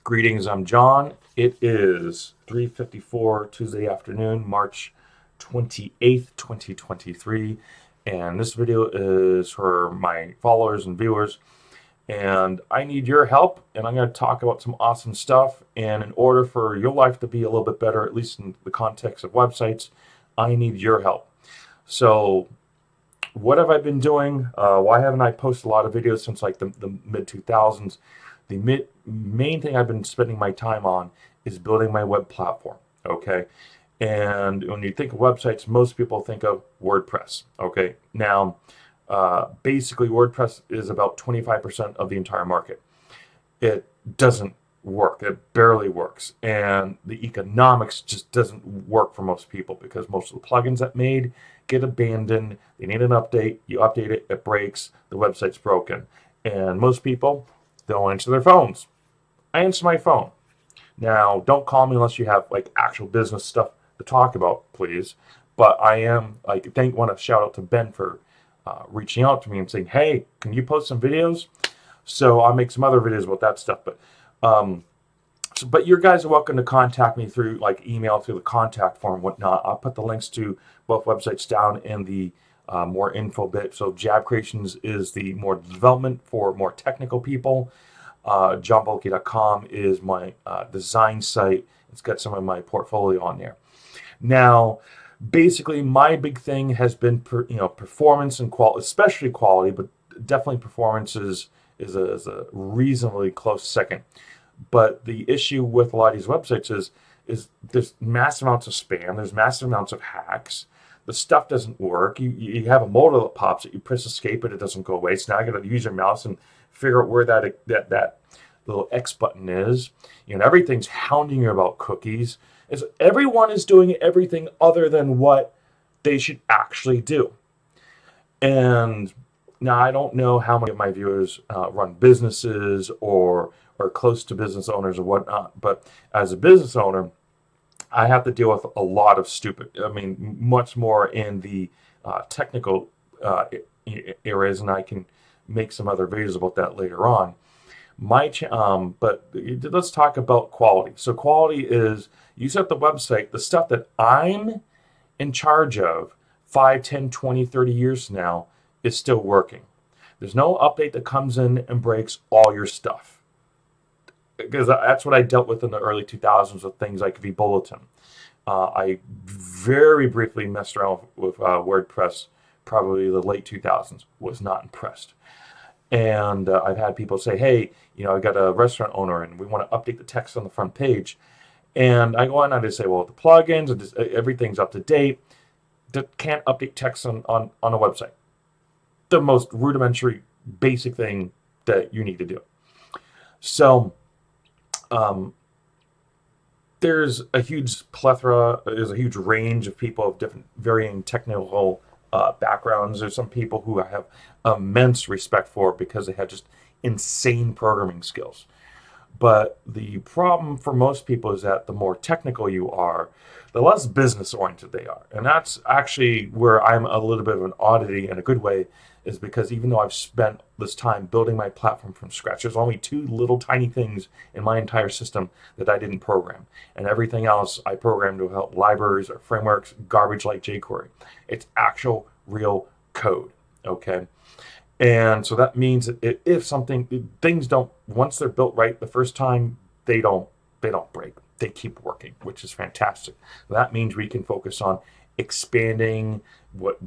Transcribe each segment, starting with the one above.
Greetings, I'm John. It is 3:54 Tuesday afternoon, March 28th, 2023, and this video is for my followers and viewers, and I need your help, and I'm going to talk about some awesome stuff, and in order for your life to be a little bit better, at least in the context of websites, I need your help. So what have I been doing? Why haven't I posted a lot of videos since like the mid 2000s? The main thing I've been spending my time on is building my web platform. Okay. And when you think of websites, most people think of WordPress. Okay. Now, basically, WordPress is about 25% of the entire market. It doesn't work. It barely works. And the economics just doesn't work for most people because most of the plugins that made get abandoned. They need an update. You update it, it breaks. The website's broken. And most people don't answer their phones. I answer my phone. Now, don't call me unless you have like actual business stuff to talk about, please. But I am like, want to shout out to Ben for reaching out to me and saying, "Hey, can you post some videos?" So I'll make some other videos about that stuff. But you guys are welcome to contact me through like email, through the contact form, and whatnot. I'll put the links to both websites down in the more info bit. So Jab Creations is the more development for more technical people. JohnBulkey.com is my design site. It's got some of my portfolio on there. Now, basically, my big thing has been performance and quality, especially quality, but definitely performance is a reasonably close second. But the issue with a lot of these websites is there's massive amounts of spam, there's massive amounts of hacks. The stuff doesn't work. You have a modal that pops it, you press escape and it doesn't go away. So now I got to use your mouse and figure out where that little X button is. Everything's hounding you about cookies. Everyone is doing everything other than what they should actually do. And now I don't know how many of my viewers run businesses or are close to business owners or whatnot, but as a business owner, I have to deal with a lot of much more in the technical areas, and I can make some other videos about that later on. But let's talk about quality. So quality is, you set the website, the stuff that I'm in charge of 5, 10, 20, 30 years from now is still working. There's no update that comes in and breaks all your stuff. Because that's what I dealt with in the early 2000s with things like vBulletin. I very briefly messed around with WordPress, probably the late 2000s, was not impressed. And I've had people say, "Hey, I got a restaurant owner and we want to update the text on the front page." And I go on and I just say, "Well, the plugins, and everything's up to date. That can't update text on a website." The most rudimentary, basic thing that you need to do. So, there's a huge plethora, there's a huge range of people of different varying technical backgrounds. There's some people who I have immense respect for because they have just insane programming skills. But the problem for most people is that the more technical you are, the less business oriented they are. And that's actually where I'm a little bit of an oddity in a good way, is because even though I've spent this time building my platform from scratch, there's only 2 little tiny things in my entire system that I didn't program. And everything else I programmed to help libraries or frameworks, garbage like jQuery. It's actual real code, okay? And so that means that if things don't, once they're built right the first time, they don't break. They keep working, which is fantastic. That means we can focus on expanding what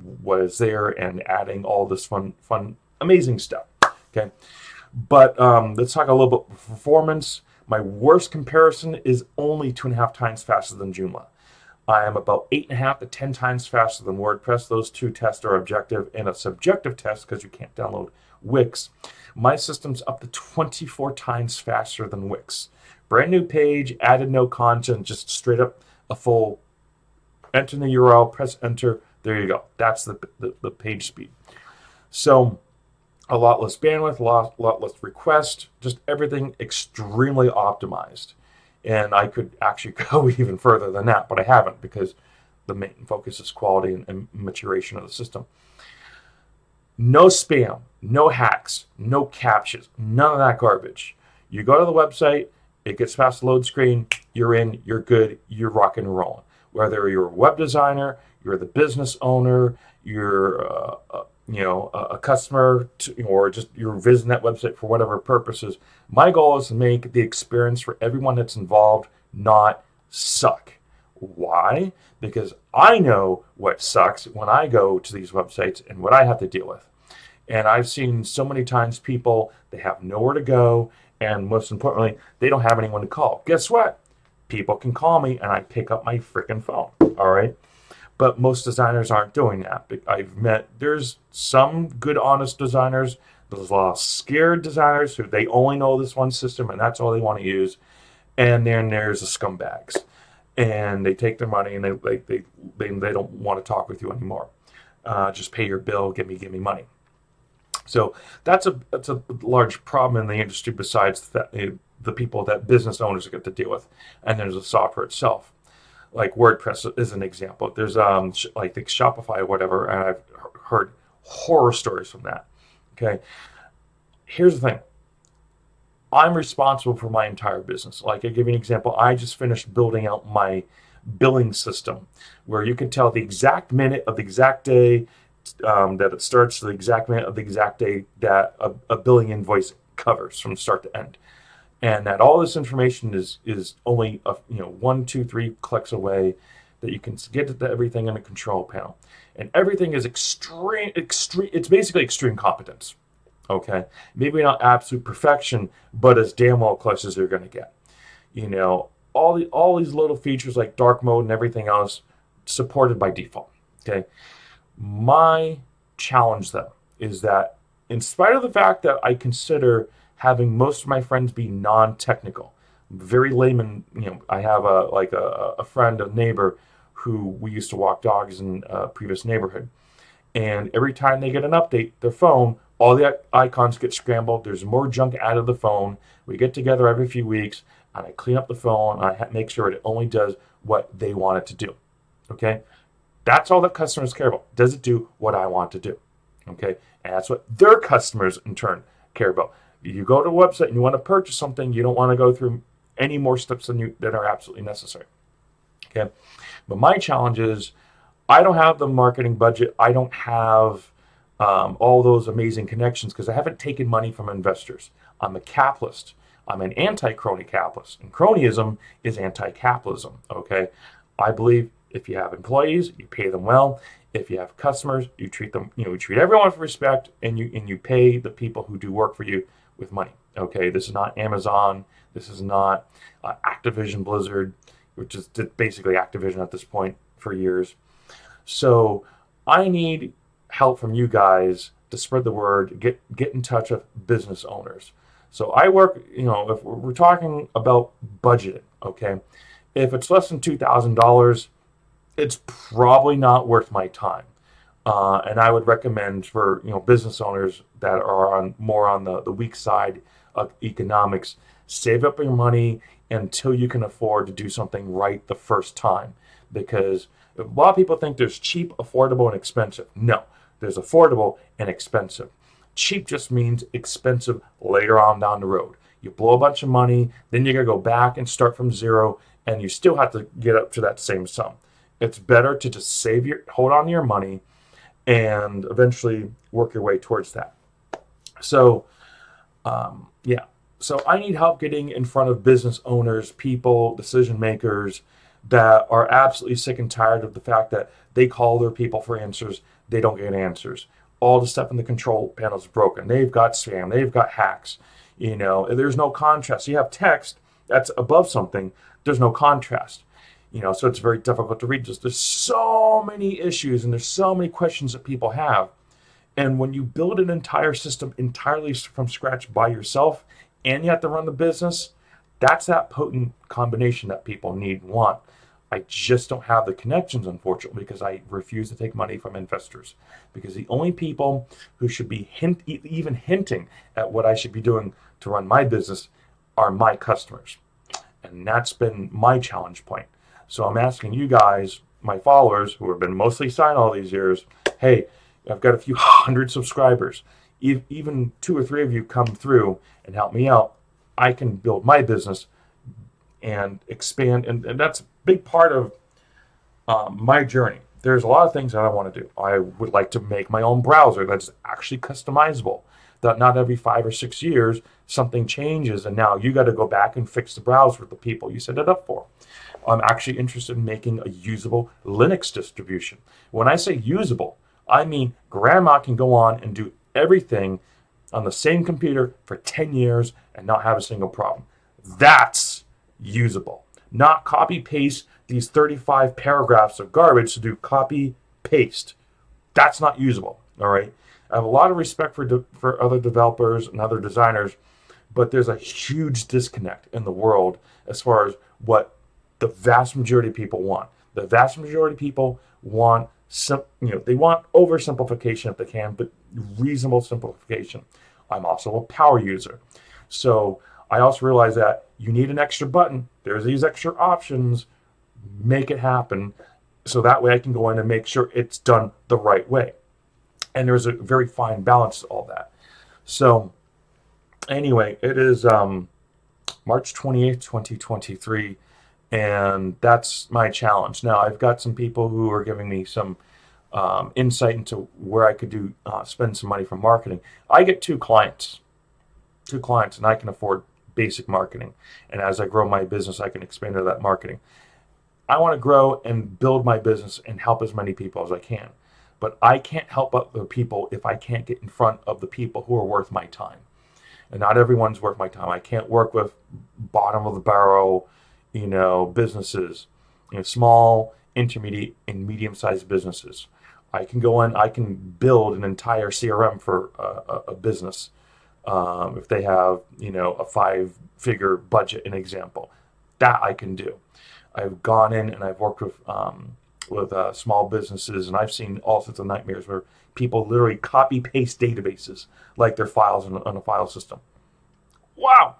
is there and adding all this fun, amazing stuff. Okay, but let's talk a little bit of performance. My worst comparison is only 2.5 times faster than Joomla. I am about 8.5 to 10 times faster than WordPress. Those 2 tests are objective, and a subjective test, because you can't download Wix. My system's up to 24 times faster than Wix. Brand new page, added no content, just straight up a full, enter the URL, press enter, there you go. That's the page speed. So a lot less bandwidth, a lot less request, just everything extremely optimized. And I could actually go even further than that, but I haven't, because the main focus is quality and maturation of the system. No spam, no hacks, no captchas, none of that garbage. You go to the website It gets past the load screen, you're in, you're good, you're rocking and rolling. Whether you're a web designer, you're the business owner, you're a customer, or just you're visiting that website for whatever purposes. My goal is to make the experience for everyone that's involved not suck. Why? Because I know what sucks when I go to these websites and what I have to deal with. And I've seen so many times people, they have nowhere to go, and most importantly, they don't have anyone to call. Guess what? People can call me and I pick up my freaking phone. All right. But most designers aren't doing that. There's some good, honest designers. There's a lot of scared designers who they only know this one system and that's all they want to use. And then there's the scumbags, and they take their money and they don't want to talk with you anymore. Just pay your bill, give me money. So that's a large problem in the industry. Besides that, the people that business owners get to deal with, and there's the software itself. Like WordPress is an example. There's like the Shopify or whatever, and I've heard horror stories from that. Okay, here's the thing. I'm responsible for my entire business. Like, I give you an example. I just finished building out my billing system, where you can tell the exact minute of the exact day that it starts, the exact minute of the exact day that a billing invoice covers from start to end, and that all this information is only 1, 2, 3 clicks away, that you can get to everything in a control panel, and everything is extreme. It's basically extreme competence. Okay, maybe not absolute perfection, but as damn well close as they're going to get. All these little features like dark mode and everything else supported by default. Okay, my challenge though is that in spite of the fact that I consider having most of my friends be non-technical, very layman. I have a friend, a neighbor, who we used to walk dogs in a previous neighborhood, and every time they get an update, their phone, all the icons get scrambled. There's more junk out of the phone. We get together every few weeks, and I clean up the phone. And I make sure it only does what they want it to do. Okay, that's all that customers care about. Does it do what I want to do? Okay, and that's what their customers in turn care about. You go to a website and you want to purchase something, you don't want to go through any more steps that are absolutely necessary. Okay, but my challenge is I don't have the marketing budget. I don't have all those amazing connections because I haven't taken money from investors. I'm a capitalist. I'm an anti-crony capitalist, and cronyism is anti-capitalism. Okay, I believe if you have employees, you pay them well. If you have customers, you treat them. You treat everyone with respect, and you pay the people who do work for you with money. Okay, this is not Amazon. This is not Activision Blizzard, which is basically Activision at this point for years. So I need help from you guys to spread the word, get in touch with business owners. So I work, if we're talking about budgeting, okay, if it's less than $2,000, it's probably not worth my time. And I would recommend for business owners that are more on the weak side of economics, save up your money until you can afford to do something right the first time. Because a lot of people think there's cheap, affordable, and expensive. No, there's affordable and expensive. Cheap just means expensive later on down the road. You blow a bunch of money, then you're going to go back and start from zero, and you still have to get up to that same sum. It's better to just hold on to your money and eventually work your way towards that. So, yeah. So I need help getting in front of business owners, people, decision makers that are absolutely sick and tired of the fact that they call their people for answers, they don't get answers. All the stuff in the control panel is broken. They've got spam, they've got hacks. There's no contrast. You have text that's above something, there's no contrast. So it's very difficult to read. There's so many issues and there's so many questions that people have. And when you build an entire system entirely from scratch by yourself and you have to run the business, that's that potent combination that people need and want. I just don't have the connections, unfortunately, because I refuse to take money from investors. Because the only people who should be even hinting at what I should be doing to run my business are my customers. And that's been my challenge point. So I'm asking you guys, my followers, who have been mostly silent all these years, hey, I've got a few hundred subscribers. Even 2 or 3 of you come through and help me out. I can build my business and expand. And that's a big part of my journey. There's a lot of things that I want to do. I would like to make my own browser that's actually customizable. That not every 5 or 6 years something changes, and now you got to go back and fix the browser with the people you set it up for. I'm actually interested in making a usable Linux distribution. When I say usable, I mean grandma can go on and do everything on the same computer for 10 years and not have a single problem. That's usable. Not copy paste these 35 paragraphs of garbage to do copy paste. That's not usable. All right. I have a lot of respect for other developers and other designers, but there's a huge disconnect in the world as far as what the vast majority of people want. The vast majority of people want they want oversimplification if they can, but reasonable simplification. I'm also a power user, so I also realize that you need an extra button. There's these extra options. Make it happen, so that way I can go in and make sure it's done the right way. And there's a very fine balance to all that. So anyway, it is March 28th, 2023, and that's my challenge. Now, I've got some people who are giving me some insight into where I could do spend some money for marketing. I get two clients, and I can afford basic marketing. And as I grow my business, I can expand to that marketing. I want to grow and build my business and help as many people as I can. But I can't help other people if I can't get in front of the people who are worth my time. And not everyone's worth my time. I can't work with bottom of the barrel, businesses, small, intermediate, and medium-sized businesses. I can go in, I can build an entire CRM for a business if they have, a 5-figure budget, an example. That I can do. I've gone in and I've worked with small businesses, and I've seen all sorts of nightmares where people literally copy paste databases like their files on a file system. Wow.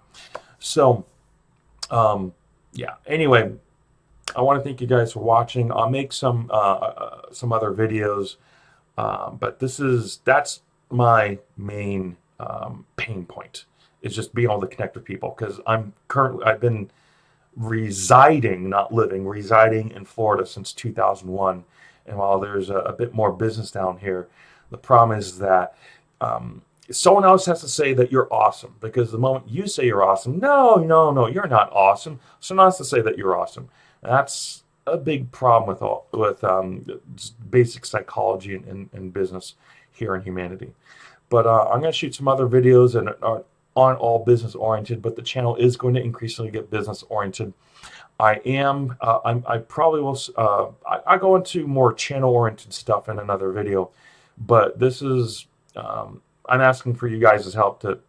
So, yeah. Anyway, I want to thank you guys for watching. I'll make some other videos, but that's my main pain point, is just being able to connect with people, because I've been residing in Florida since 2001. And while there's a bit more business down here, the problem is that someone else has to say that you're awesome, because the moment you say you're awesome, no, you're not awesome. Someone else has to say that you're awesome. And that's a big problem with basic psychology and business here in humanity. But I'm going to shoot some other videos and aren't all business oriented, but the channel is going to increasingly get business oriented. I probably will, I go into more channel oriented stuff in another video, but this is, I'm asking for you guys' help to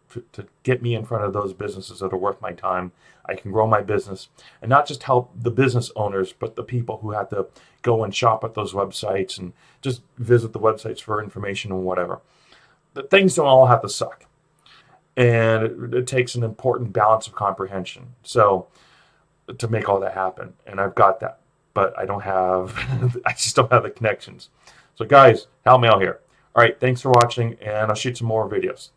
get me in front of those businesses that are worth my time. I can grow my business and not just help the business owners, but the people who have to go and shop at those websites and just visit the websites for information and whatever. The things don't all have to suck. And it takes an important balance of comprehension. So to make all that happen, and I've got that, but I just don't have the connections. So guys, help me out here. All right, thanks for watching, and I'll shoot some more videos.